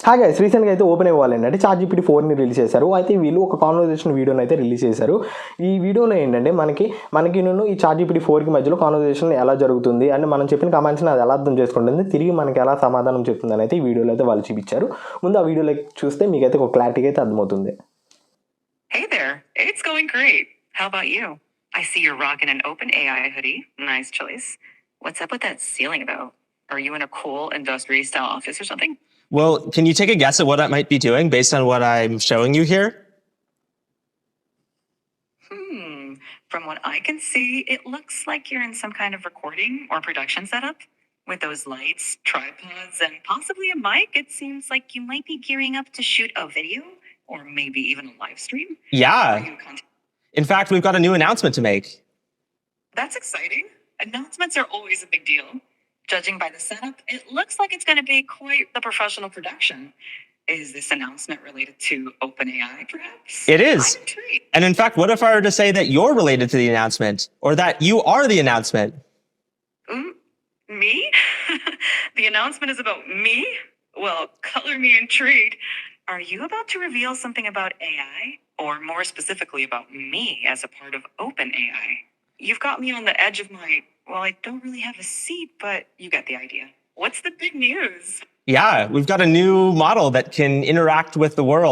Hi guys, రీసెంట్గా అయితే open అవ్వాలి అంటే ChatGPT 4ని రిలీజ్ చేశారు. అయితే వీళ్ళు ఒక కాన్వర్జేషన్ వీడియోని అయితే రిలీజ్ చేశారు. ఈ వీడియోలో ఏంటంటే మనకి నేను ఈ ChatGPT 4కి మధ్యలో కాన్వర్జేషన్ ఎలా జరుగుతుంది అంటే మనం చెప్పిన కమెంట్స్ని అది ఎలా అర్థం చేసుకుంటుంది, తిరిగి మనకి ఎలా సమాధానం చెప్తుంది అని అయితే ఈ వీడియోలో అయితే వాళ్ళు చూపించారు. ముందు ఆ వీడియోలో చూస్తే మీకైతే ఒక క్లారిటీగా అయితే అర్థమవుతుంది. Hey there, it's going great. How about you? I see you're rocking an OpenAI hoodie. Nice choice. What's up with that ceiling though? Are you in a cool industry style office or something? Well, can you take a guess at what I might be doing based on what I'm showing you here? From what I can see, it looks like you're in some kind of recording or production setup. With those lights, tripods, and possibly a mic, it seems like you might be gearing up to shoot a video or maybe even a live stream. Yeah. Are you In fact, we've got a new announcement to make. That's exciting. Announcements are always a big deal. Judging by the setup, it looks like it's going to be quite the professional production. Is this announcement related to OpenAI, perhaps? It is. I'm intrigued. And in fact, what if I were to say that you're related to the announcement or that you are the announcement? Me? The announcement is about me? Well, color me intrigued. Are you about to reveal something about AI? Or more specifically about me as a part of OpenAI? You've got me on the edge of well, I don't really have a seat, but you get the idea. What's the big news? Yeah, we've got a new model that can interact with the world.